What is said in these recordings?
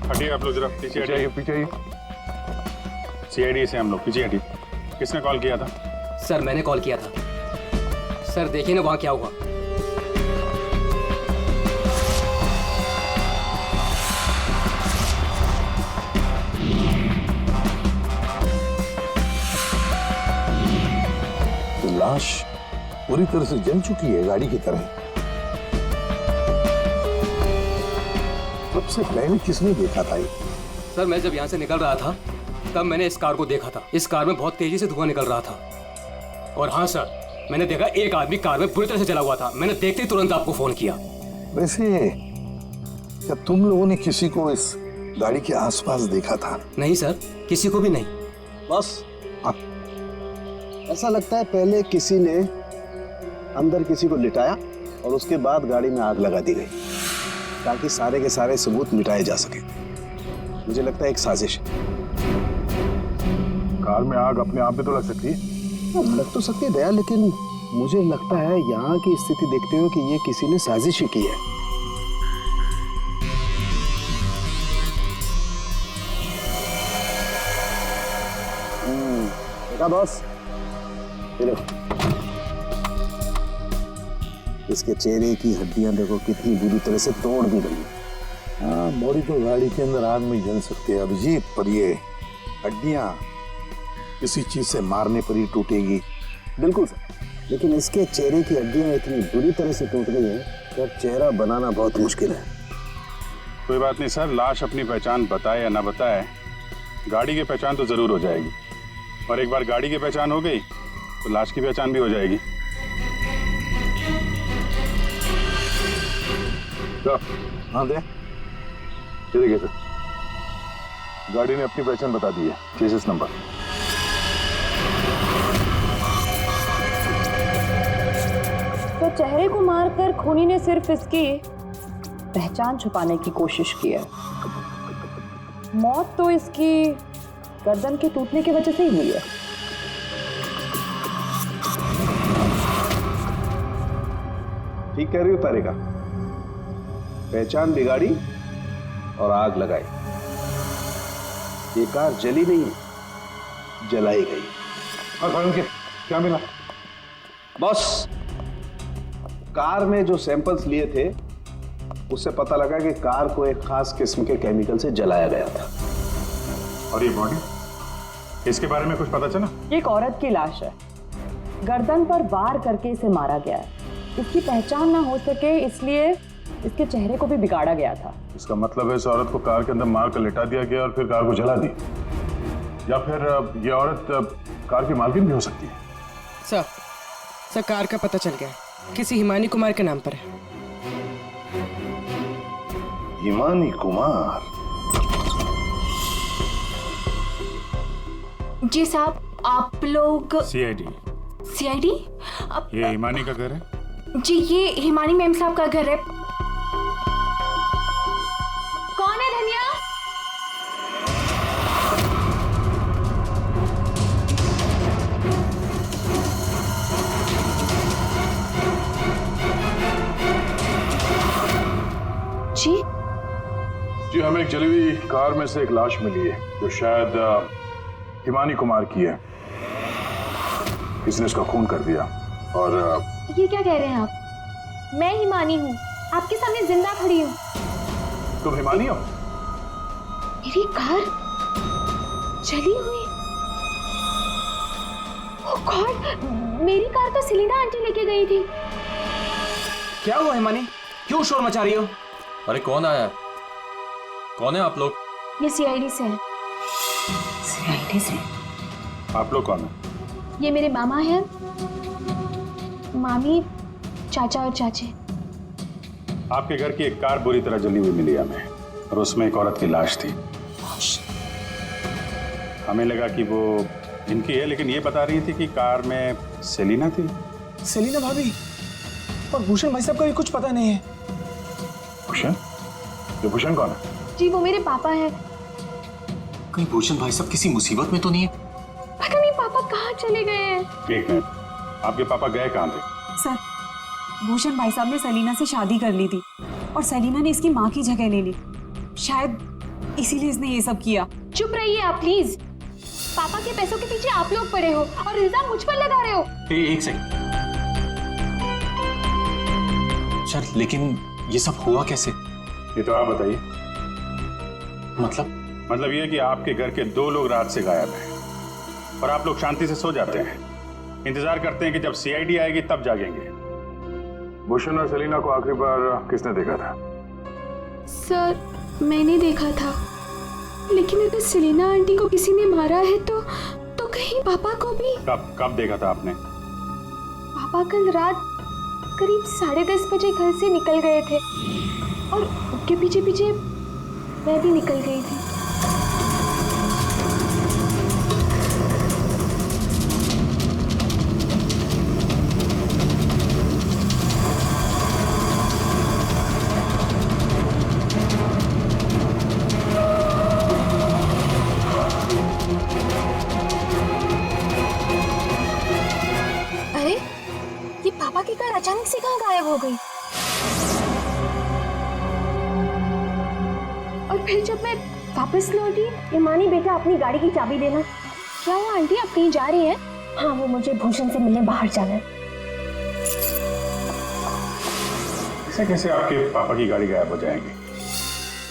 हटिए आप लोग, जरा पीछे हटिए। पीछे आइए। सीआईडी से हम लोग पीछे हटिए। किसने कॉल किया था? सर मैंने कॉल किया था। सर देखिए ना वहाँ क्या हुआ। तो लाश पूरी तरह से जल चुकी है, गाड़ी की तरह। सबसे पहले किसने देखा था ये? सर मैं जब यहाँ से निकल रहा था तब मैंने इस कार को देखा था। इस कार में बहुत तेजी से धुआं निकल रहा था। और हाँ सर, मैंने देखा एक आदमी कार में पूरी तरह से जला हुआ था। मैंने देखते ही तुरंत आपको फोन किया। वैसे क्या तुम लोगों ने किसी को इस गाड़ी के आसपास देखा था? नहीं सर, किसी को भी नहीं। बस ऐसा लगता है पहले किसी ने अंदर किसी को लिटाया और उसके बाद गाड़ी में आग लगा दी गई ताकि सारे के सारे सबूत मिटाए जा सके। मुझे लगता है एक साजिश है। कार में आग अपने आप में तो लग सकती है। लग तो सकती है दया, लेकिन मुझे लगता है यहाँ की स्थिति देखते हुए कि ये किसी ने साजिश ही की है। देखा बॉस, ये देखो इसके चेहरे की हड्डियां देखो कितनी बुरी तरह से तोड़ दी गई। हाँ, बॉडी तो गाड़ी के अंदर आग में जल सकती है अभिजीत, पर ये हड्डियां किसी चीज से मारने पर ही टूटेगी। बिल्कुल सर, लेकिन इसके चेहरे की हड्डियां इतनी बुरी तरह से टूट गई हैं कि अब चेहरा बनाना बहुत मुश्किल है। कोई बात नहीं सर, लाश अपनी पहचान बताए या ना बताए, गाड़ी की पहचान तो जरूर हो जाएगी। और एक बार गाड़ी की पहचान हो गई तो लाश की पहचान भी हो जाएगी। हाँ दे, ये देखिए सर, गाड़ी ने अपनी पहचान बता दी है, चेसिस नंबर। तो चेहरे को मारकर खूनी ने सिर्फ इसकी पहचान छुपाने की कोशिश की है। मौत तो इसकी गर्दन के टूटने की वजह से ही हुई है। ठीक कह रही हो तारिका, पहचान बिगाड़ी और आग लगाई। ये कार जली नहीं, जलाई गई। क्या मिला? बॉस, कार में जो सैंपल्स लिए थे उससे पता लगा कि कार को एक खास किस्म के केमिकल से जलाया गया था। और ये बॉडी, इसके बारे में कुछ पता चला? ये एक औरत की लाश है, गर्दन पर वार करके इसे मारा गया है। इसकी पहचान ना हो सके इसलिए इसके चेहरे को भी बिगाड़ा गया था। इसका मतलब है इस औरत को कार के अंदर मार कर लिटा दिया गया और फिर कार को जला दी, या फिर ये औरत कार की मालकिन भी हो सकती है। सर कार का पता चल गया, किसी हिमानी कुमार के नाम पर है। हिमानी कुमार? जी साहब, आप लोग सीआईडी। सीआईडी? ये हिमानी का घर है? जी ये हिमानी मैम साहब का घर है। कौन है धनिया? जी हमें एक जली हुई कार में से एक लाश मिली है जो शायद हिमानी कुमार की है। किसी ने उसका खून कर दिया। और ये क्या कह रहे हैं आप? मैं हिमानी हूँ, आपके सामने जिंदा खड़ी हूँ। तुम हिमानी हो? मेरी कार जली हुई? ओह गॉड, मेरी कार तो सेलिना आंटी लेके गई थी। क्या हुआ हिमानी, क्यों शोर मचा रही हो? अरे कौन आया? कौन है आप लोग? ये सीआईडी से है। सीआईडी से? आप लोग कौन है? ये मेरे मामा हैं, मामी, चाचा और चाची। आपके घर की एक कार बुरी तरह जली हुई मिली हमें और उसमें एक औरत की लाश थी। हमें लगा कि वो इनकी है, लेकिन ये बता रही थी कि कार में सेलिना थी। सेलिना भाभी और भूषण भाई साहब का भी कुछ पता नहीं है। भूषण? ये भूषण कौन है? जी वो मेरे पापा हैं। कहीं भूषण भाई साहब किसी मुसीबत में तो नहीं है? पता नहीं पापा कहाँ चले गए हैं। एक मिनट, आपके पापा गए कहाँ थे? सर, भूषण भाई साहब ने सेलिना से शादी कर ली थी और सेलिना ने इसकी माँ की जगह ले ली। शायद इसीलिए इसने ये सब किया। चुप रहिए आप प्लीज। पापा के पैसों के पीछे आप लोग पड़े हो और इल्जाम मुझ पर लगा रहे हो। एक सेकंड सर, लेकिन ये सब हुआ कैसे? ये तो आप बताइए। मतलब ये कि आपके घर के 2 लोग रात से गायब हैं और आप लोग शांति से सो जाते हैं, इंतजार करते हैं कि जब सीआईडी आएगी तब जागेंगे। भूषण और सेलिना को आखिरी बार किसने देखा था? सर मैंने देखा था, लेकिन अगर सेलिना आंटी को किसी ने मारा है तो कहीं पापा को भी। कब देखा था आपने? पापा कल रात करीब 10:30 बजे घर से निकल गए थे और उनके पीछे पीछे मैं भी निकल गई थी। अरे ये पापा की कार अचानक से कहाँ गायब हो गई? और फिर जब मैं वापस लौटी, ईमानी बेटा अपनी गाड़ी की चाबी देना। क्या हुआ आंटी, आप कहीं जा रही हैं? हाँ, वो मुझे भूषण से मिलने बाहर जाना है। ऐसे कैसे आपके पापा की गाड़ी गायब हो जाएगी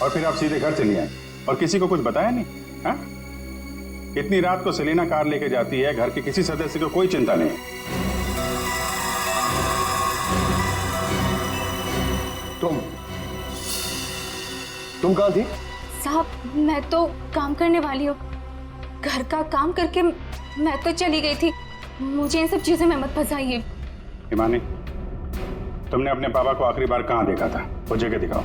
और फिर आप सीधे घर चली आए और किसी को कुछ बताया नहीं? हाँ, इतनी रात को सेलिना कार लेके जाती है, घर के किसी सदस्य को कोई चिंता नहीं है। तुम कहाँ थी? साहब मैं तो काम करने वाली हूँ, घर का काम करके मैं तो चली गई थी। मुझे इन सब चीजों में मत फंसाइए। हिमानी, तुमने अपने पापा को आखिरी बार कहाँ देखा था? वो जगह दिखाओ।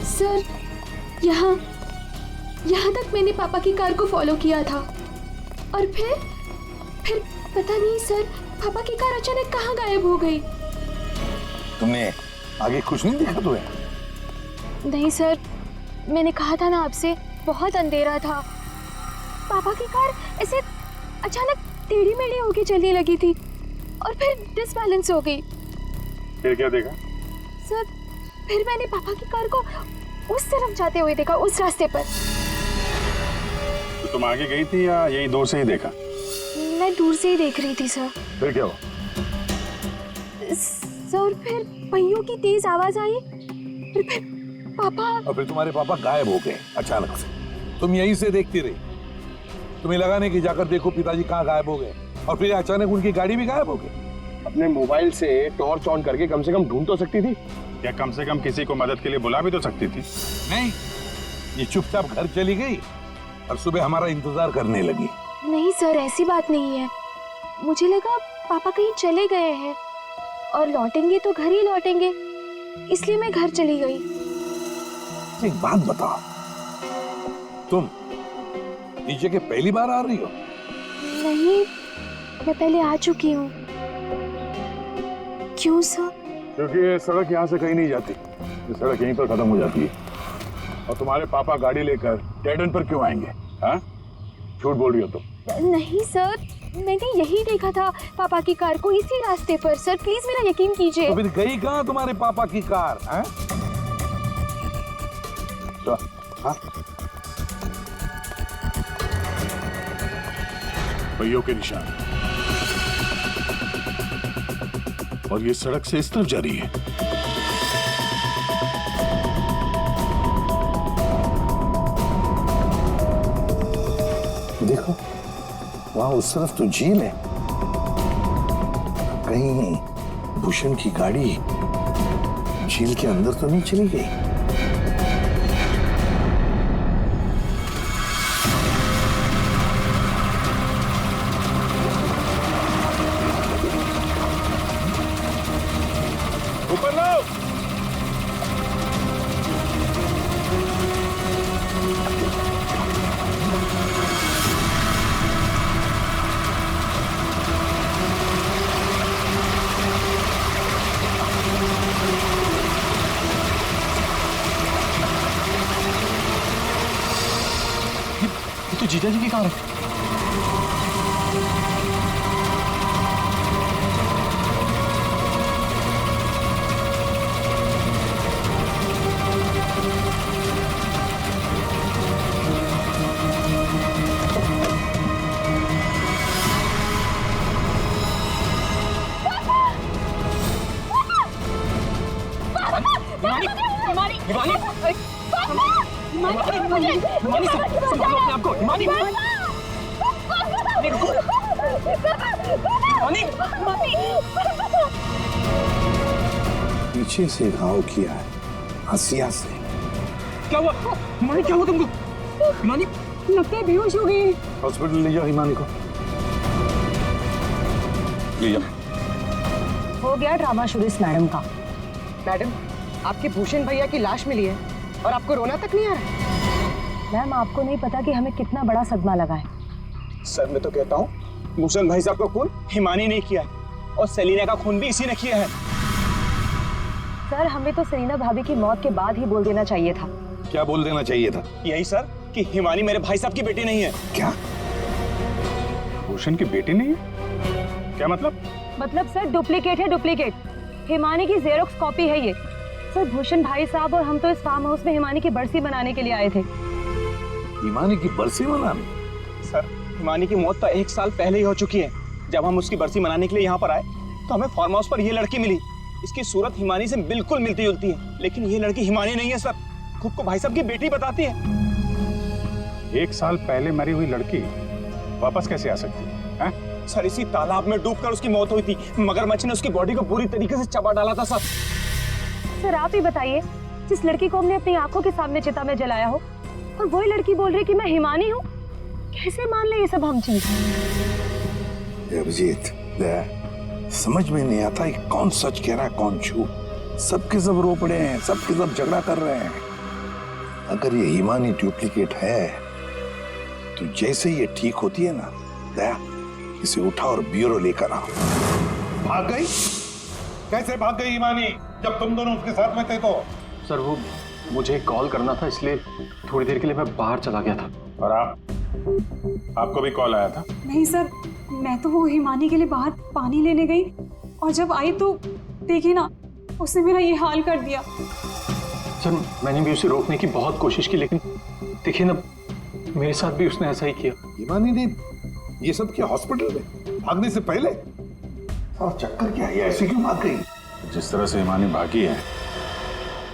सर यहाँ तक मैंने पापा की कार को फॉलो किया था और फिर पता नहीं सर, पापा की कार अचानक कहाँ गायब हो गई। तुमने आगे कुछ नहीं देखा तुम्हें? नहीं सर, मैंने कहा था ना आपसे, बहुत अंधेरा था। पापा की कार ऐसे अचानक टेढ़ी मेढ़ी होके चलने लगी थी और फिर डिसबैलेंस हो गई। फिर क्या देखा? सर फिर मैंने पापा की कार को उस तरफ जाते हुए देखा, उस रास्ते पर। तो तुम आगे गई थी या यही दूर से ही देखा? मैं दूर से ही देख रही थी सर। फिर क्या हुआ? सर फिर पहियों की तेज आवाज आई, फिर पापा। और फिर तुम्हारे पापा गायब हो गए अचानक से। तुम यहीं से देखती रही, तुम्हें लगा नहीं कि जाकर देखो पिताजी कहाँ गायब हो गए, और फिर अचानक उनकी गाड़ी भी गायब हो गई। अपने मोबाइल से टॉर्च ऑन करके कम से कम ढूंढ तो सकती थी, या कम से कम किसी को मदद के लिए बुला भी तो सकती थी। नहीं, ये चुपचाप घर चली गई और सुबह हमारा इंतजार करने लगी। नहीं सर, ऐसी बात नहीं है। मुझे लगा पापा कहीं चले गए हैं और लौटेंगे तो घर ही लौटेंगे, इसलिए मैं घर चली गई। एक बात बताओ, तुम इस जगह पहली बार आ रही हो? नहीं, मैं पहले आ चुकी हूँ। क्यों सर? क्योंकि ये सड़क यहाँ से कहीं नहीं जाती, ये सड़क यहीं पर खत्म हो जाती है। और तुम्हारे पापा गाड़ी लेकर डेड एंड पर क्यों आएंगे? हाँ, झूठ बोल रही हो तुम। नहीं सर, मैंने यही देखा था पापा की कार को, इसी रास्ते पर। सर प्लीज मेरा यकीन कीजिए। तो फिर गई कहाँ तुम्हारे पापा की कार? हाँ? तो, हाँ? पहियों के निशान, और ये सड़क से इस तरफ जा रही है। देखो, वहां उस तरफ तो झील है, कहीं भूषण की गाड़ी झील के अंदर तो नहीं चली गई? ऊपर लो। जीजा जी की कार है। हिमानी हिमानी हिमानी हिमानी संभालो अपने आप को। हिमानी हिमानी पीछे से घाव किया है, हंसिया से। क्या हुआ हिमानी? क्या हुआ तुमको? हिमानी लगता है बेहोश हो गई। हॉस्पिटल ले जाओ हिमानी को। ले जाओ। हो गया ड्रामा शुरू इस मैडम का। मैडम, आपके भूषण भैया की लाश मिली है और आपको रोना तक नहीं आ रहा है? मैम, आपको नहीं पता कि हमें कितना बड़ा सदमा लगा है। सर मैं तो कहता हूँ भूषण भाई साहब का खून हिमानी ने किया है और सेलिना का खून भी इसी ने किया है। सर, हमें तो सेलिना भाभी की मौत के बाद ही बोल देना चाहिए था। क्या बोल देना चाहिए था? यही सर कि हिमानी मेरे भाई साहब की बेटी नहीं है। क्या? भूषण की बेटी नहीं है? क्या मतलब? मतलब सर, डुप्लीकेट है, डुप्लीकेट। हिमानी की जेरोक्स कॉपी है ये। सर, भूषण भाई साहब और हम तो इस फार्म हाउस में हिमानी की बरसी मनाने के लिए आए थे। हिमानी की बरसी मनाने? सर, हिमानी की मौत तो 1 साल पहले ही हो चुकी है। जब हम उसकी बरसी मनाने के लिए यहाँ पर आए तो हमें फार्म हाउस पर ये लड़की मिली। इसकी सूरत हिमानी से बिल्कुल मिलती जुलती है, लेकिन ये लड़की हिमानी नहीं है सर। खुद को भाई साहब की बेटी बताती है। 1 साल पहले मरी हुई लड़की वापस कैसे आ सकती है? सर, इसी तालाब में डूबकर उसकी मौत हुई थी। मगरमच्छ ने उसकी बॉडी को पूरी तरीके से चबा डाला था सर। सर, आप ही बताइए, जिस लड़की को हमने अपनी आंखों के सामने चिता में जलाया हो, और वही लड़की बोल रही कि मैं हिमानी हूँ। कैसे मान ले ये सब हम चीज? अभिजीत, समझ में नहीं आता कि कौन सच कह रहा है कौन झूठ। सबके सब रो पड़े हैं, सबके सब झगड़ा कर रहे हैं। अगर ये हिमानी डुप्लीकेट है तो जैसे ये ठीक होती है ना, दया इसे उठा और ब्यूरो लेकर आओ। भाग गई? कैसे भाग गई हिमानी जब तुम दोनों उसके साथ में थे? तो सर वो मुझे कॉल करना था, इसलिए थोड़ी देर के लिए मैं बाहर चला गया था। और आपको भी कॉल आया था? नहीं सर, मैं तो वो हिमानी के लिए बाहर पानी लेने गई और जब आई तो देखिए ना, उसने मेरा ये हाल कर दिया। सर मैंने भी उसे रोकने की बहुत कोशिश की, लेकिन देखिए ना, मेरे साथ भी उसने ऐसा ही किया। हिमानी ने ये सब किया हॉस्पिटल में भागने से पहले? और चक्कर क्या है, ऐसी क्यों भाग गई? जिस तरह से हिमानी भागी है,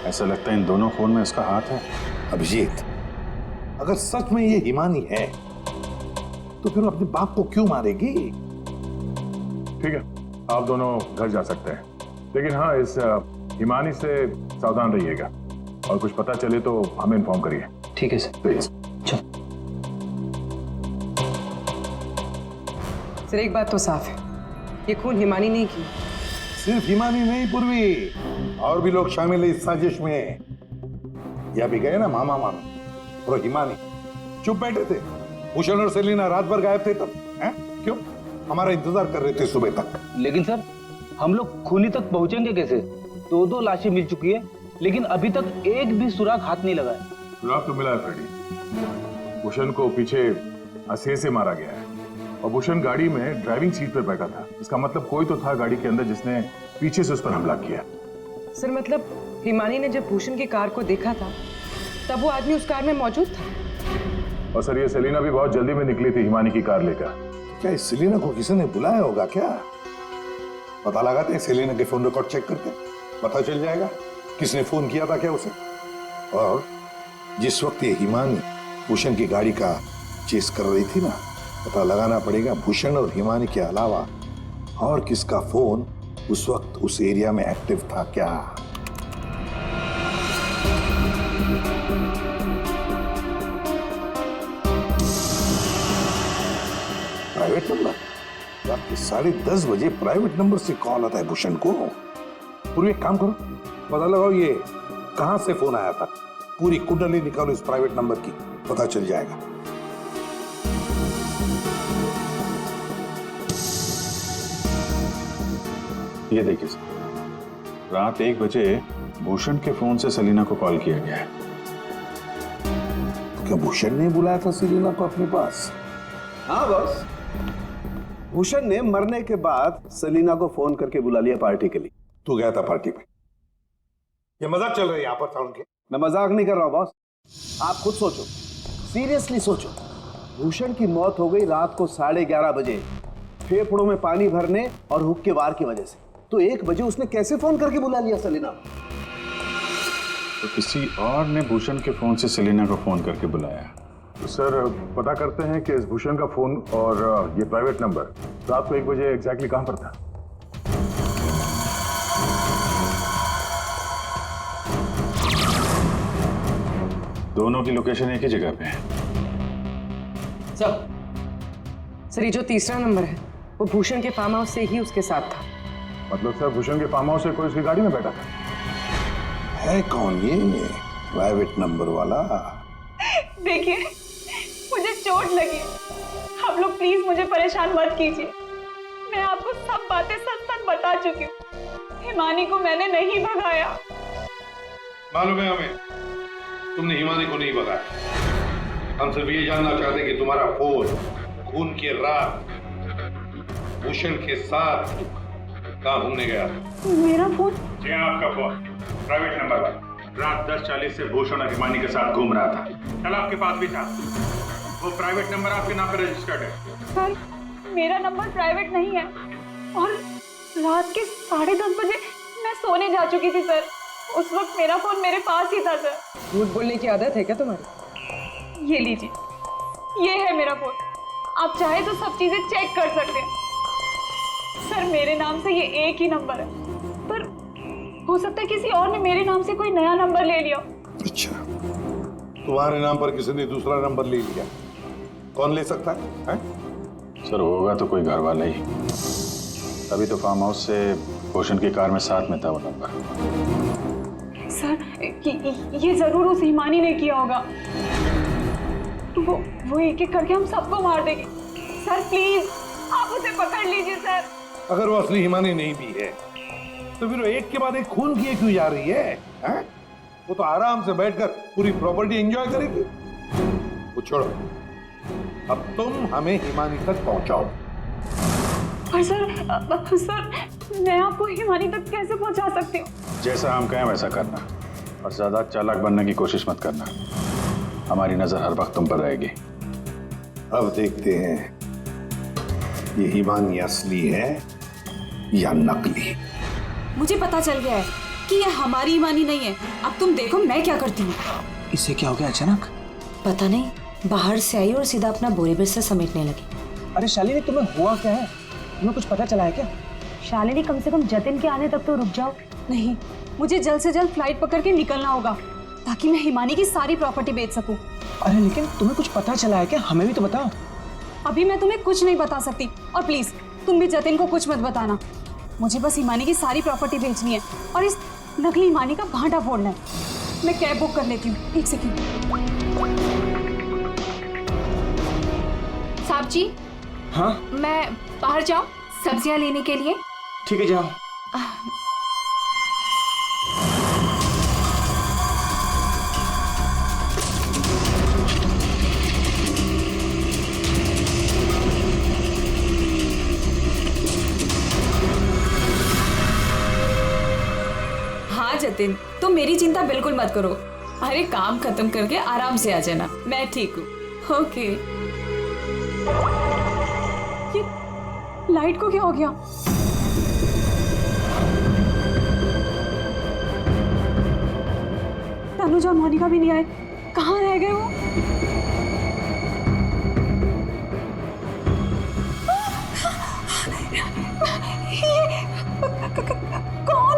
ऐसा लगता है इन दोनों खून में उसका हाथ है। अभिजीत, अगर सच में ये हिमानी है तो फिर अपने बाप को क्यों मारेगी? ठीक है, आप दोनों घर जा सकते हैं, लेकिन हाँ, इस हिमानी से सावधान रहिएगा और कुछ पता चले तो हमें इन्फॉर्म करिए। ठीक है सर। प्लीज। सर, एक बात तो साफ है, ये खून हिमानी नहीं की। सिर्फ हिमानी नहीं पूर्वी, और भी लोग शामिल है इस साजिश में। यह भी गए ना मामा मानो और हिमानी चुप बैठे थे। भूषण और सेलिना रात भर गायब थे तब, हैं? क्यों? हमारा इंतजार कर रहे थे सुबह तक। लेकिन सर, हम लोग खूनी तक पहुंचेंगे कैसे? 2 लाशें मिल चुकी है, लेकिन अभी तक एक भी सुराग हाथ नहीं लगा है। सुराग तो मिला है फ्रेडी। भूषण को पीछे असेर से मारा गया है और भूषण गाड़ी में ड्राइविंग सीट पर बैठा था। इसका मतलब कोई तो था गाड़ी के अंदर जिसने पीछे से उस पर हमला किया। सर, मतलब हिमानी ने जब भूषण की कार को देखा था तब वो आदमी उस कार में मौजूद था। और सर, ये सेलिना भी बहुत जल्दी में निकली थी हिमानी की कार लेकर। क्या इस सेलिना को किसी ने बुलाया होगा क्या? पता लगाते हैं, सेलिना के फोन रिकॉर्ड चेक करते, पता चल जाएगा किसने फोन किया था क्या उसे। और जिस वक्त ये हिमानी भूषण की गाड़ी का चेस कर रही थी ना, पता लगाना पड़ेगा भूषण और हिमानी के अलावा और किसका फोन उस वक्त उस एरिया में एक्टिव था क्या। Private number? रात के 10:30 बजे प्राइवेट नंबर से कॉल आता है भूषण को। पूरी एक काम करो, पता लगाओ ये कहां से फोन आया था। पूरी कुंडली निकालो इस प्राइवेट नंबर की, पता चल जाएगा। ये देखिए सर, रात 1 बजे भूषण के फोन से सेलिना को कॉल किया गया है। क्या भूषण ने बुलाया था सेलिना को अपने पास? हाँ बॉस, भूषण ने मरने के बाद सेलिना को फोन करके बुला लिया पार्टी के लिए। तू गया था पार्टी में? ये मजाक चल रहा है यहाँ पर था उनके? मैं मजाक नहीं कर रहा हूं बॉस, आप खुद सोचो, सीरियसली सोचो। भूषण की मौत हो गई रात को 11:30 बजे, फेफड़ों में पानी भरने और हुक्के वार की वजह से। तो 1 बजे उसने कैसे फोन करके बुला लिया सेलिना? तो किसी और ने भूषण के फोन से सेलिना को फोन करके बुलाया। तो सर पता करते हैं कि इस भूषण का फोन और ये प्राइवेट नंबर रात को 1 बजे एग्जैक्टली कहां पर था। दोनों की लोकेशन एक ही जगह पे है। सर ये जो तीसरा नंबर है वो भूषण के फार्म हाउस से ही उसके साथ था। मतलब सर भूषण के फार्म हाउस से कोई उसकी गाड़ी में बैठा था? है कौन ये प्राइवेट नंबर वाला? देखिए मुझे चोट लगी, आप लोग प्लीज मुझे परेशान मत कीजिए। मैं आपको सब बातें सच सच बता चुकी हूँ। हिमानी को मैंने नहीं भगाया। मालूम है हमें, तुमने हिमानी को नहीं भगाया। हम सिर्फ ये जानना चाहते कि तुम्हारा फोन खून की रात भूषण के साथ कहाँ घूमने गया? मेरा फोन? जी आपका फोन प्राइवेट नंबर पर रात 10:40 से भूषण और हिमानी के साथ घूम रहा था। कल आपके पास भी था। वो प्राइवेट नंबर आपके नाम पर रजिस्टर्ड है। सर मेरा नंबर प्राइवेट नहीं है और रात के 10:30 बजे मैं सोने जा चुकी थी सर। उस वक्त मेरा फोन मेरे पास ही था सर। झूठ बोलने की आदत है क्या तुम्हारी? ये लीजिए, ये है मेरा फोन। आप चाहे तो सब चीजें चेक कर सकते हैं। सर मेरे नाम से ये एक ही नंबर है, पर हो सकता है किसी और ने मेरे नाम से कोई नया नंबर ले लिया। अच्छा, तुम्हारे नाम पर किसी ने दूसरा नंबर ले लिया? कौन ले सकता है? सर होगा तो कोई घर वाला ही। तभी तो फार्म हाउस से भूषण की कार में साथ में था वो नंबर। सर ये जरूर उस हिमानी ने किया होगा। वो एक एक करके हम सबको मार देगी। सर प्लीज आप उसे पकड़ लीजिए सर। अगर वो असली हिमानी नहीं भी है तो फिर वो एक के बाद एक खून किए क्यों जा रही है? वो तो आराम से बैठकर पूरी प्रॉपर्टी एंजॉय करेगी। वो छोड़ो, अब तुम हमें हिमानी तक पहुंचाओ। पर सर मैं आपको हिमानी तक कैसे पहुंचा सकती हूँ? जैसा हम कहें वैसा करना और ज्यादा चालाक बनने की कोशिश मत करना। हमारी नजर हर वक्त तुम पर रहेगी। अब देखते हैं ये हिमानी असली है या नकली। मुझे पता चल गया है कि ये हमारी हिमानी नहीं है। अब तुम देखो मैं क्या करती हूँ। इससे क्या हो गया अचानक? पता नहीं, बाहर से आई और सीधा अपना बोरे बिस्तर समेटने लगी। अरे शालिनी तुम्हें हुआ क्या है? तुम्हें कुछ पता चला है क्या? शालिनी कम से कम जतिन के आने तक तो रुक जाओ। नहीं, मुझे जल्द से जल्द फ्लाइट पकड़ के निकलना होगा ताकि मैं हिमानी की सारी प्रॉपर्टी बेच सकूं। अरे लेकिन तुम्हें कुछ पता चला है क्या? हमें भी तो बताओ। अभी मैं तुम्हें कुछ नहीं बता सकती और प्लीज तुम भी जतिन को कुछ मत बताना। मुझे बस हिमानी की सारी प्रॉपर्टी बेचनी है और इस नकली हिमानी का भांटा फोड़ना है। मैं कैब बुक कर लेती हूँ, 1 सेकंड। साहब जी। हाँ मैं बाहर जाऊं सब्जियां लेने के लिए? ठीक है जाओ। हाँ जतिन, तुम मेरी चिंता बिल्कुल मत करो। अरे काम खत्म करके आराम से आ जाना, मैं ठीक हूँ। ओके। ये लाइट को क्या हो गया? तनुजा और मोनिका भी नहीं आए, कहाँ रह गए वो? कौन?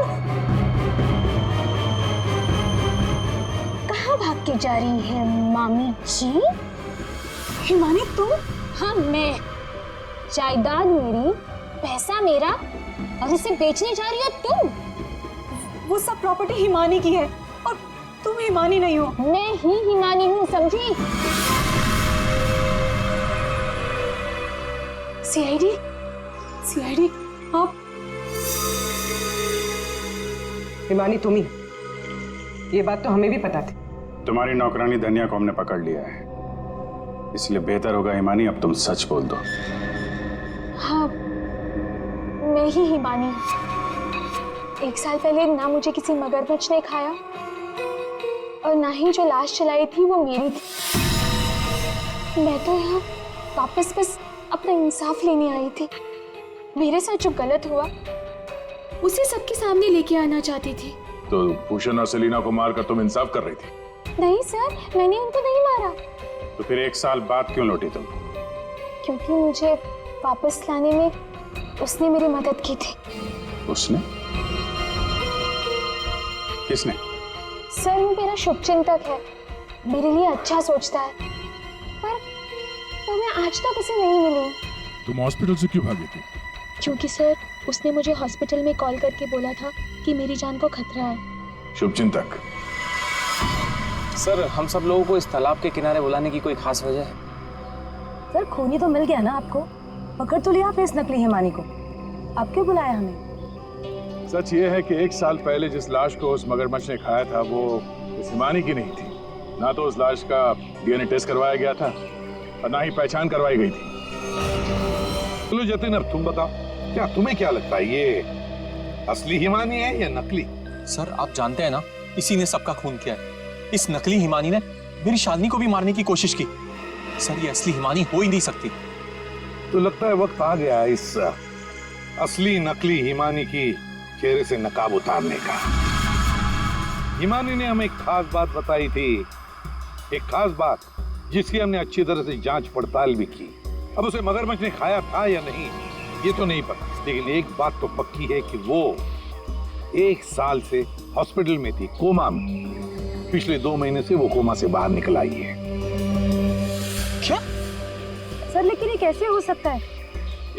कहाँ भाग के जा रही है मामी जी? हिमानी तुम? हाँ मैं। जायदाद मेरी, पैसा मेरा और इसे बेचने जा रही हो तुम? वो सब प्रॉपर्टी हिमानी की है और तुम हिमानी नहीं हो। मैं ही हिमानी हूँ, समझी? सीआईडी आप? हिमानी तुम ही। ये बात तो हमें भी पता थी, तुम्हारी नौकरानी धनिया को हमने पकड़ लिया है, इसलिए बेहतर होगा हिमानी अब तुम सच बोल दो। हाँ, मैं ही हिमानी हूँ। 1 साल पहले ना मुझे किसी मगरमच्छ ने खाया और ना ही जो लाश चलाई थी वो मेरी थी। मैं तो यहाँ वापस बस अपना इंसाफ लेने आई थी। मेरे साथ जो गलत हुआ उसे सबके सामने लेके आना चाहती थी। तो भूषण और सेलिना को मारकर तुम इंसाफ कर रही थी? नहीं सर, मैंने उनको नहीं मारा। तो फिर 1 साल बाद क्यों लौटी तुम? क्योंकि मुझे वापस लाने में उसने मेरी मदद की थी। उसने? किसने? सर, वो मेरा शुभचिंतक है, मेरे लिए अच्छा सोचता है, पर मैं आज तक उसे नहीं मिली। तुम हॉस्पिटल से क्यों भागी थी? क्योंकि सर, उसने मुझे हॉस्पिटल में कॉल करके बोला था कि मेरी जान को खतरा है। शुभचिंतक। सर, हम सब लोगों को इस तालाब के किनारे बुलाने की कोई खास वजह है? सर, खूनी तो मिल गया ना आपको, पकड़ तो लिया आपने इस नकली हिमानी को, अब क्यों बुलाया हमें? सच ये है कि 1 साल पहले जिस लाश को उस मगरमच्छ ने खाया था वो इस हिमानी की नहीं थी। ना तो उस लाश का डीएनए टेस्ट करवाया गया था और ना ही पहचान करवाई गई थी। चलो जतिन, अब तुम बताओ, क्या तुम्हें क्या लगता है, ये असली हिमानी है या नकली? सर, आप जानते हैं ना, इसी ने सबका खून किया है। इस नकली हिमानी ने मेरी शालिनी को भी मारने की कोशिश की। सर, ये असली हिमानी हो ही नहीं सकती। तो लगता है वक्त आ गया इस असली नकली हिमानी की चेहरे से नकाब उतारने का। हिमानी ने हमें एक खास बात बताई थी, एक खास बात जिसकी हमने अच्छी तरह से जांच पड़ताल भी की। अब उसे मगरमच्छ ने खाया था या नहीं ये तो नहीं पता, लेकिन एक बात तो पक्की है कि वो 1 साल से हॉस्पिटल में थी, कोमा में। पिछले 2 महीने से वो कोमा से बाहर निकल आई है। क्या? सर, लेकिन ये कैसे हो सकता है?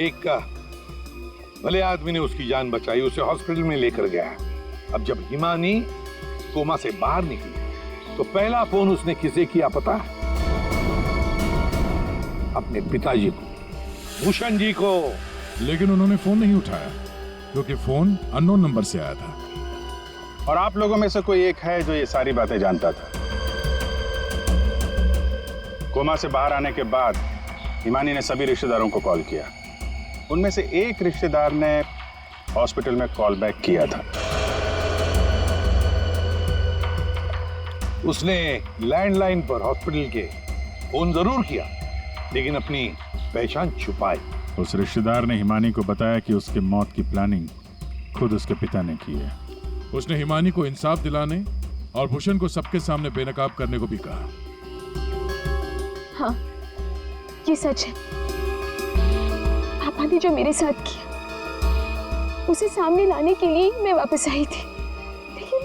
एक भले आदमी ने उसकी जान बचाई, उसे हॉस्पिटल में लेकर गया। अब जब हिमानी कोमा से बाहर निकली तो पहला फोन उसने किसे किया पता है? अपने पिताजी को, भूषण जी को। लेकिन उन्होंने फोन नहीं उठाया क्योंकि फोन अननोन नंबर से आया था। और आप लोगों में से कोई एक है जो ये सारी बातें जानता था। कोमा से बाहर आने के बाद हिमानी ने सभी रिश्तेदारों को कॉल किया। उनमें से एक रिश्तेदार ने हॉस्पिटल में कॉल बैक किया था। उसने लैंडलाइन पर हॉस्पिटल के फोन जरूर किया, लेकिन अपनी पहचान छुपाई। उस रिश्तेदार ने हिमानी को बताया कि उसके मौत की प्लानिंग खुद उसके पिता ने की है। उसने हिमानी को इंसाफ दिलाने और भूषण को सबके सामने बेनकाब करने को भी कहा। हाँ, ये सच है। पापा ने जो मेरे साथ किया उसे सामने लाने के लिए मैं वापस आई थी, लेकिन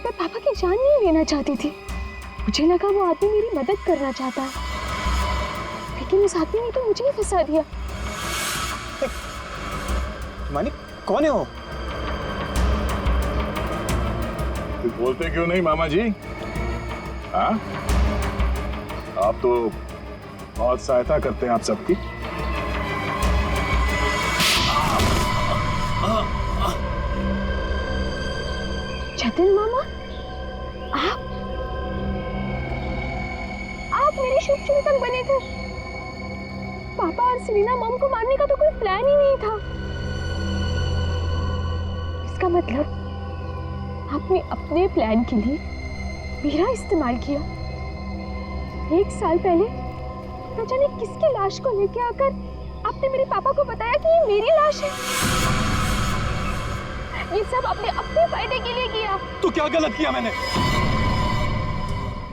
मैं पापा की जान नहीं लेना चाहती थी। मुझे लगा वो आदमी मेरी मदद करना चाहता है, लेकिन उस आदमी ने तो मुझे ही फंसा दिया। हिमानी, कौन है वो? कुछ बोलते क्यों नहीं मामा जी? हाँ, आप तो बहुत सहायता करते हैं आप सबकी। जतिन मामा, आप मेरे शुभचिंतक बने थे। पापा और सेलिना मॉम को मारने का तो कोई प्लान ही नहीं था। इसका मतलब आपने अपने प्लान के लिए मेरा इस्तेमाल किया। 1 साल पहले न जाने किसकी लाश को लेके आकर आपने मेरे पापा को बताया कि ये मेरी लाश है। ये सब आपने अपने फायदे के लिए किया। तो क्या गलत किया मैंने?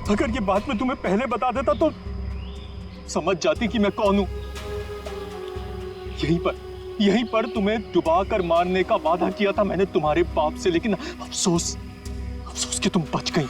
अगर ये बात मैं तुम्हें पहले बता देता तो समझ जाती कि मैं कौन हूं। यहीं पर तुम्हें डुबा कर मारने का वादा किया था मैंने तुम्हारे बाप से, लेकिन अफसोस कि तुम बच गई।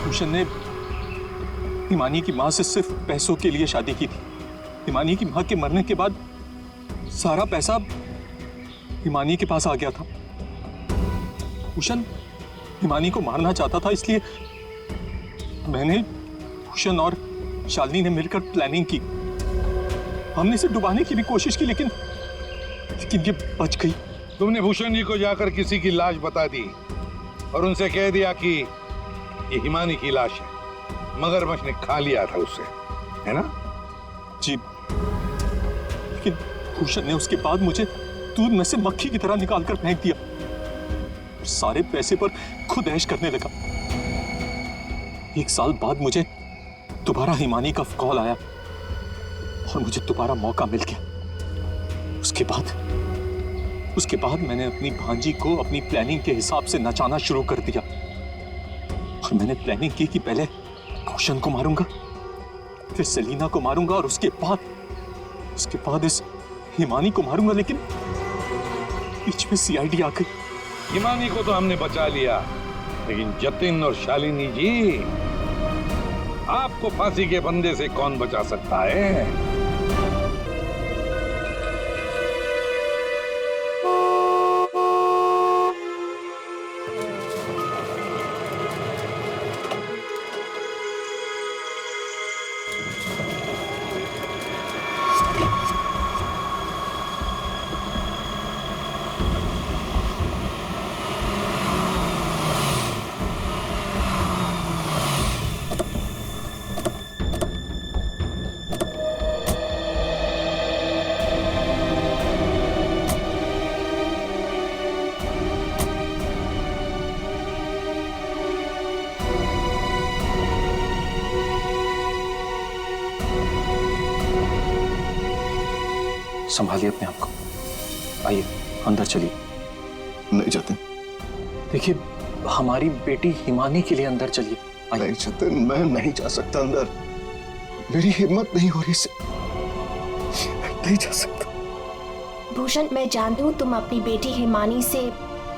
भूषण ने हिमानी की मां से सिर्फ पैसों के लिए शादी की थी। हिमानी की मां के मरने के बाद सारा पैसा हिमानी के पास आ गया था। भूषण हिमानी को मारना चाहता था, इसलिए मैंने, भूषण और शालिनी ने मिलकर प्लानिंग की। हमने इसे डुबाने की भी कोशिश की, लेकिन ये बच गई। तुमने भूषण जी को जाकर किसी की लाश बता दी और उनसे कह दिया कि ये हिमानी की लाश है, मगरमच्छ ने खा लिया था उसे, है ना? जी, लेकिन भूषण ने उसके बाद मुझे दूध में से मक्खी की तरह निकालकर फेंक दिया। सारे पैसे पर खुद ऐश करने लगा। 1 साल बाद मुझे दोबारा हिमानी का कॉल आया और मुझे दोबारा मौका मिल गया। उसके बाद मैंने अपनी भांजी को अपनी प्लानिंग के हिसाब से नचाना शुरू कर दिया। और मैंने प्लानिंग की कि पहले भूषण को मारूंगा, फिर सेलिना को मारूंगा और उसके बाद इस हिमानी को मारूंगा, लेकिन बीच में सीआईडी आ गई। हिमानी को तो हमने बचा लिया, लेकिन जतिन और शालिनी जी, आपको फांसी के फंदे से कौन बचा सकता है? संभालिए अपने आप को। आइए अंदर चलिए। नहीं जतिन। देखिए, हमारी बेटी हिमानी के लिए अंदर चलिए। नहीं जतिन, मैं नहीं जा सकता अंदर। मेरी हिम्मत नहीं हो रही से, नहीं जा सकता। भूषण, मैं जानती हूँ तुम अपनी बेटी हिमानी से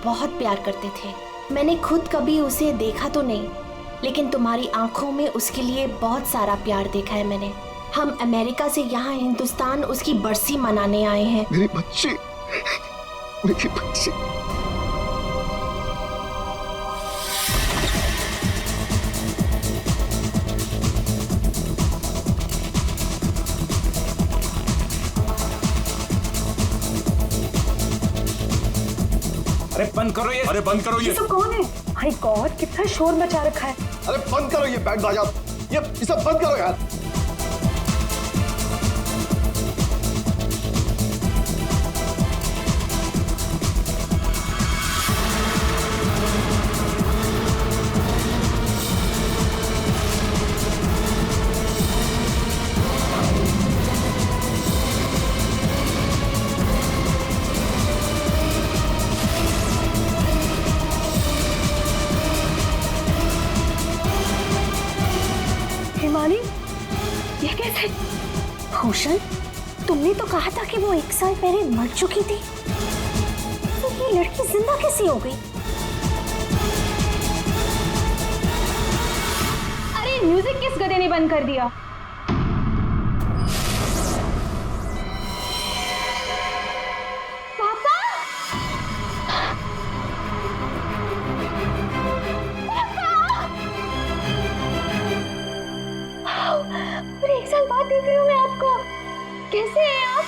बहुत प्यार करते थे। मैंने खुद कभी उसे देखा तो नहीं, लेकिन तुम्हारी आंखों में उसके लिए बहुत सारा प्यार देखा है मैंने। हम अमेरिका से यहाँ हिंदुस्तान उसकी बरसी मनाने आए हैं। मेरी बच्ची, मेरी बच्ची। अरे बंद करो ये! अरे बंद करो ये! सब कौन है? माय गॉड, कितना शोर मचा रखा है। अरे बंद करो ये बैंड बाजा, ये सब बंद करो यार। हिमानी, ये कैसे? भूषण, तुमने तो कहा था कि वो 1 साल पहले मर चुकी थी, तो ये लड़की जिंदा कैसे हो गई? अरे म्यूजिक किस गधे ने बंद कर दिया? पापा! पर 1 साल बाद देख रही हूँ मैं आपको। कैसे हैं आप?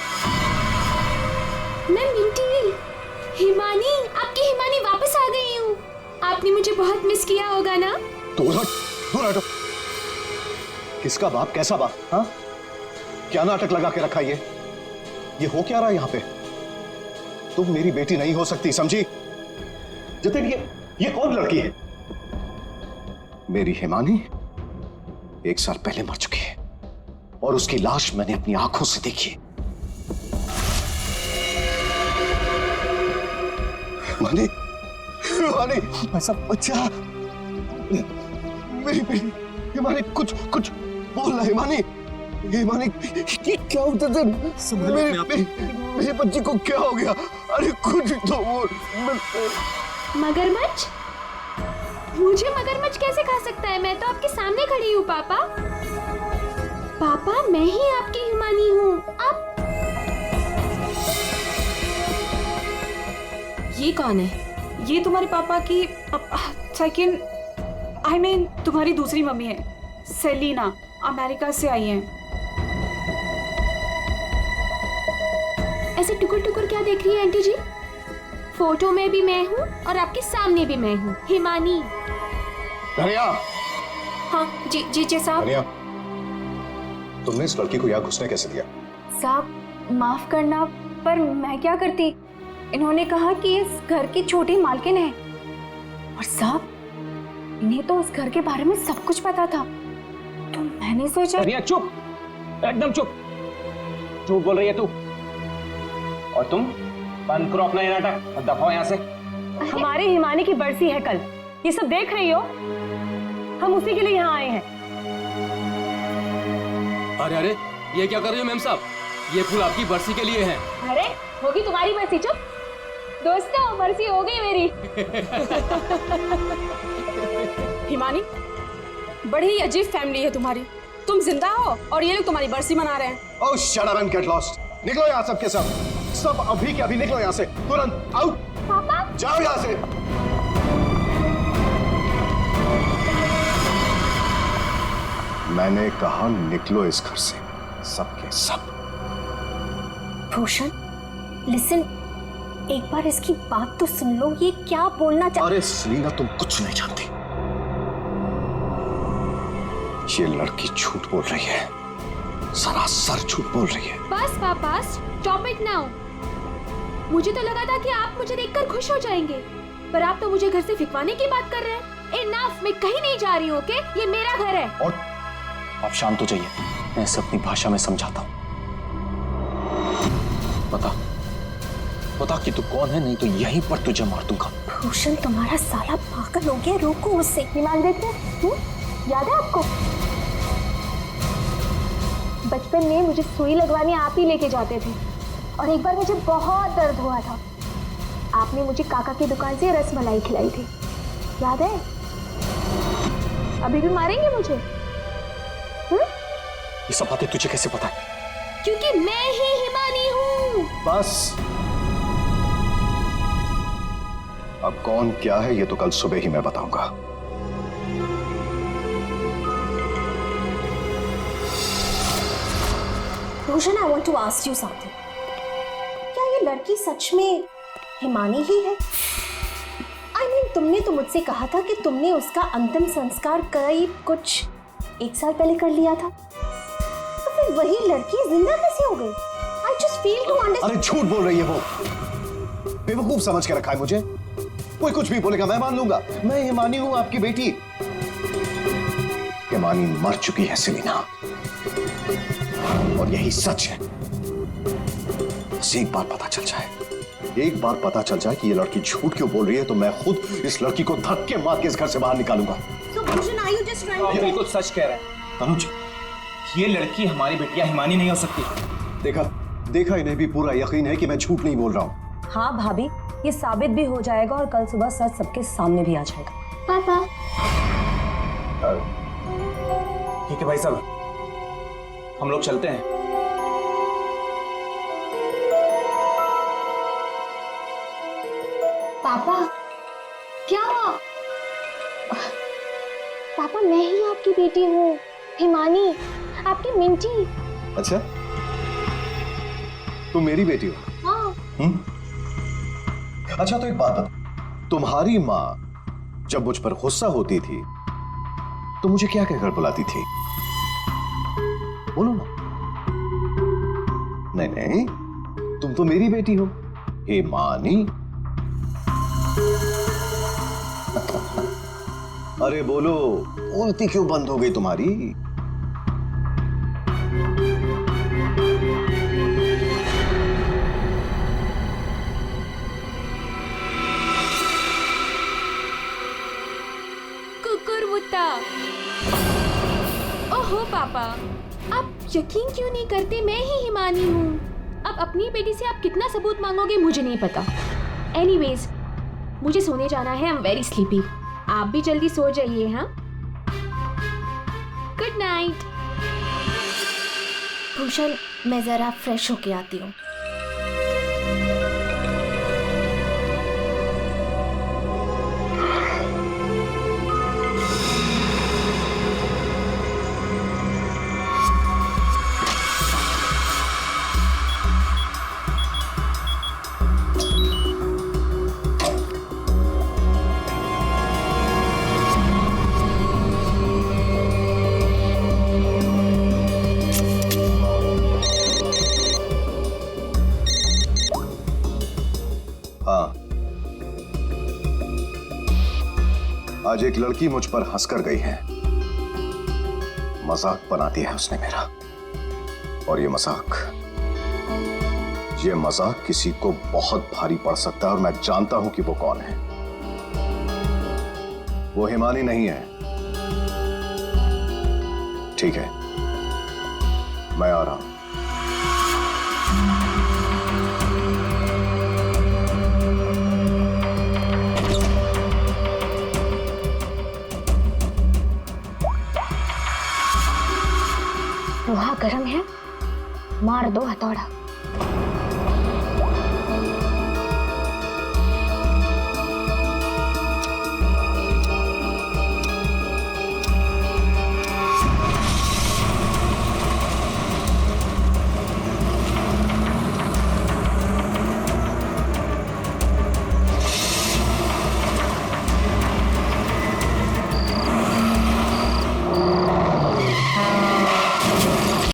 मैं मिंटी, हिमानी, आपकी हिमानी वापस आ गई हूँ। आपने मुझे बहुत मिस किया होगा ना? दूर हट, दूर हटो। किसका बाप, कैसा बाप? हाँ, क्या नाटक लगा के रखा ये हो क्या रहा है यहाँ पे? तुम मेरी बेटी नहीं हो सकती, समझी? जतिन, ये कौन लड़की है? मेरी हिमानी 1 साल पहले मर चुकी है और उसकी लाश मैंने अपनी आंखों से देखी। हिमानी, हिमानी, ऐसा बच्चा, मेरी बेटी हिमानी, कुछ बोल रहा। हिमानी, हिमानी, ये क्या होता था? मेरी बच्ची को क्या हो गया? अरे कुछ तो बोल। मगरमच्छ? मुझे मगरमच्छ कैसे खा सकता है? मैं तो आपके सामने खड़ी हूँ पापा। पापा, मैं ही आपकी हिमानी हूँ। आप ये कौन है? ये तुम्हारे पापा की सेकंड, आई मीन तुम्हारी दूसरी मम्मी है, सेलिना, अमेरिका से आई हैं। ऐसे टुकुर टुकुर क्या देख रही है आंटी जी? फोटो में भी मैं हूँ और आपके सामने भी मैं हूँ, हिमानी। धनिया। हाँ जी जी जी साहब। धनिया, तुमने इस लड़की को यहाँ घुसने कैसे दिया? साहब माफ करना, पर मैं क्या करती? इन्होंने कहा कि इस घर की छोटी मालकिन है, और साहब इन्हें तो उस घर के बारे में सब कुछ पता था, तो मैंने सोचा। धनिया चुप, एकदम चुप। झूठ बोल रही है तू। और तुम बंद करो अपना ये नाटक और दफाओ यहाँ से। हमारे हिमानी की बरसी है कल, ये सब देख रही हो? हम उसी के लिए यहाँ आए हैं। अरे अरे, ये क्या कर रही हो मैम साहब? ये फूल आपकी बरसी के लिए हैं। अरे होगी तुम्हारी बरसी। चुप दोस्तों, बरसी हो गई मेरी। हिमानी, बड़ी ही अजीब फैमिली है तुम्हारी। तुम जिंदा हो और ये लोग तुम्हारी बरसी मना रहे हैं। Oh shut up and get lost. निकलो यहाँ सब के सब, सब अभी के अभी निकलो यहाँ से, तुरंत आउट। पापा जाओ यहाँ से। मैंने कहा निकलो इस घर से, सब के सब। भूषण लिसन, एक बार इसकी बात तो सुन लो, ये क्या बोलना चाहती? अरे सेलिना, तुम कुछ नहीं जानती। ये लड़की झूठ बोल रही है, सरासर झूठ बोल रही है। बस पापा, स्टॉप इट नाउ। मुझे तो लगा था कि आप मुझे देखकर खुश हो जाएंगे, पर आप तो मुझे घर से फिकवाने की बात कर रहे हैं। इनफ, मैं कहीं नहीं जा रही हूँ, ओके? ये मेरा घर है। और आप शांत हो जाइए, मैं इसे अपनी भाषा में समझाता हूँ। बता कि तू कौन है, नहीं तो यहीं पर तुझे मार दूंगा। भूषण तुम्हारा साला पागल हो गया, रोको उससे। हिमाल देखो, याद है आपको? बचपन में मुझे सुई लगवाने आप ही लेके जाते थे, और एक बार मुझे बहुत दर्द हुआ था, आपने मुझे काका की दुकान से रसमलाई खिलाई थी, याद है? अभी भी मारेंगे मुझे? ये सब बातें तुझे कैसे पता है? क्योंकि मैं ही हिमानी हूँ। बस, अब कौन क्या है ये तो कल सुबह ही मैं बताऊंगा। Bhushan, I want to ask you something. क्या ये लड़की सच में हिमानी ही है? आई मीन, तुमने तो मुझसे कहा था कि तुमने उसका अंतिम संस्कार करीब कुछ 1 साल पहले कर लिया था, तो फिर वही लड़की जिंदा कैसे हो गई? I just feel to understand. अरे झूठ बोल रही है वो, बेवकूफ समझ के रखा है मुझे। कोई कुछ भी बोलेगा मैं मान लूंगा। मैं हिमानी हूं, आपकी बेटी। हिमानी मर चुकी है सेलिना, और यही सच है। बस एक बार पता चल जाए, एक बार पता चल जाए कि ये लड़की झूठ क्यों बोल रही है, तो मैं खुद इस लड़की को धक्के मार के इस घर से बाहर निकालूंगा। So Bhushan, are you just trying to? बिल्कुल सच कह रहे हैं तनुज, ये लड़की हमारी बेटिया हिमानी नहीं हो सकती। देखा इन्हें भी पूरा यकीन है कि मैं झूठ नहीं बोल रहा हूँ। हाँ भाभी, ये साबित भी हो जाएगा और कल सुबह सच सबके सामने भी आ जाएगा। पापा ठीक है भाई साहब, हम लोग चलते हैं। पापा क्या? पापा मैं ही आपकी बेटी हूँ, हिमानी, आपकी मिंटी। अच्छा, तुम मेरी बेटी हो? हाँ। अच्छा तो एक बात बता, तुम्हारी माँ जब मुझ पर गुस्सा होती थी तो मुझे क्या कहकर बुलाती थी? बोलो ना। नहीं नहीं, तुम तो मेरी बेटी हो, हिमानी। अरे बोलो, बोलती क्यों बंद हो गई तुम्हारी? ओहो पापा, आप यकीन क्यों नहीं करते? मैं ही हिमानी हूँ। अब अपनी बेटी से आप कितना सबूत मांगोगे मुझे नहीं पता। एनीवेज, मुझे सोने जाना है। I am very sleepy. आप भी जल्दी सो जाइए। हाँ, गुड नाइट। भूषण, मैं जरा फ्रेश होके आती हूँ। आज एक लड़की मुझ पर हंसकर गई है। मजाक बना दिया है उसने मेरा, और ये मजाक किसी को बहुत भारी पड़ सकता है, और मैं जानता हूं कि वो कौन है। वो हिमानी नहीं है। ठीक है, मैं आ रहा हूं। लोहा गर्म है, मार दो हथौड़ा।